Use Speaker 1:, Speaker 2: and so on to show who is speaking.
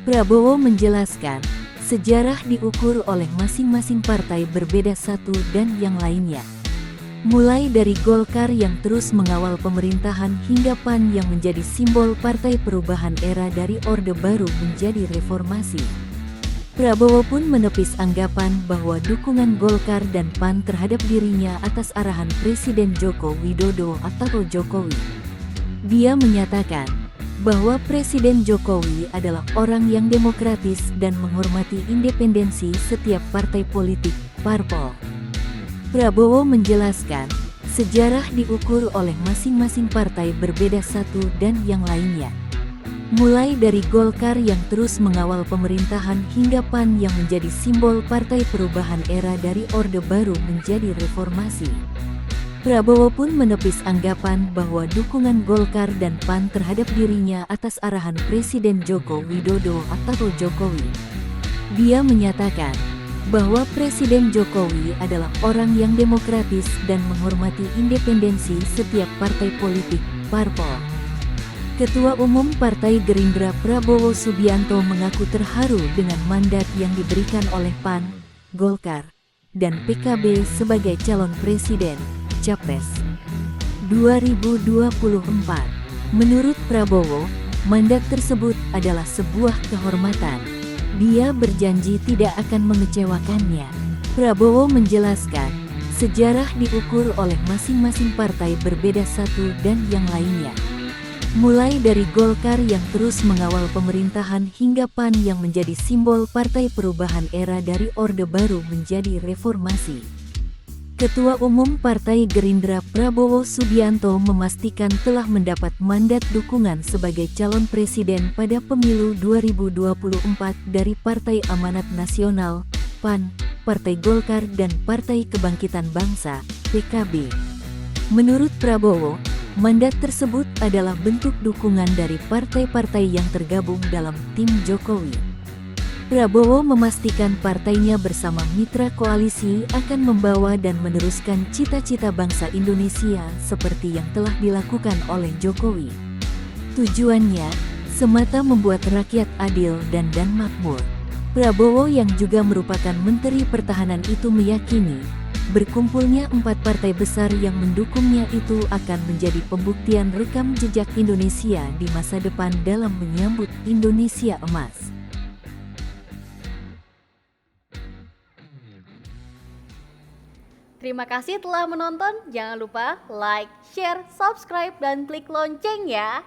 Speaker 1: Prabowo menjelaskan, sejarah diukur oleh masing-masing partai berbeda satu dan yang lainnya. Mulai dari Golkar yang terus mengawal pemerintahan hingga PAN yang menjadi simbol Partai Perubahan era dari Orde Baru menjadi reformasi. Prabowo pun menepis anggapan bahwa dukungan Golkar dan PAN terhadap dirinya atas arahan Presiden Joko Widodo atau Jokowi. Dia menyatakan bahwa Presiden Jokowi adalah orang yang demokratis dan menghormati independensi setiap partai politik, parpol. Prabowo menjelaskan, sejarah diukur oleh masing-masing partai berbeda satu dan yang lainnya. Mulai dari Golkar yang terus mengawal pemerintahan hingga PAN yang menjadi simbol Partai Perubahan era dari Orde Baru menjadi reformasi. Prabowo pun menepis anggapan bahwa dukungan Golkar dan PAN terhadap dirinya atas arahan Presiden Joko Widodo atau Jokowi. Dia menyatakan bahwa Presiden Jokowi adalah orang yang demokratis dan menghormati independensi setiap partai politik, parpol. Ketua Umum Partai Gerindra Prabowo Subianto mengaku terharu dengan mandat yang diberikan oleh PAN, Golkar, dan PKB sebagai calon presiden, Capres 2024. Menurut Prabowo, mandat tersebut adalah sebuah kehormatan. Dia berjanji tidak akan mengecewakannya. Prabowo menjelaskan, sejarah diukur oleh masing-masing partai berbeda satu dan yang lainnya. Mulai dari Golkar yang terus mengawal pemerintahan hingga PAN yang menjadi simbol Partai Perubahan era dari Orde Baru menjadi reformasi. Ketua Umum Partai Gerindra Prabowo Subianto memastikan telah mendapat mandat dukungan sebagai calon presiden pada pemilu 2024 dari Partai Amanat Nasional, PAN, Partai Golkar dan Partai Kebangkitan Bangsa, PKB. Menurut Prabowo, mandat tersebut adalah bentuk dukungan dari partai-partai yang tergabung dalam tim Jokowi. Prabowo memastikan partainya bersama mitra koalisi akan membawa dan meneruskan cita-cita bangsa Indonesia seperti yang telah dilakukan oleh Jokowi. Tujuannya, semata membuat rakyat adil dan makmur. Prabowo yang juga merupakan Menteri Pertahanan itu meyakini, berkumpulnya 4 partai besar yang mendukungnya itu akan menjadi pembuktian rekam jejak Indonesia di masa depan dalam menyambut Indonesia Emas.
Speaker 2: Terima kasih telah menonton. Jangan lupa like, share, subscribe, dan klik lonceng ya.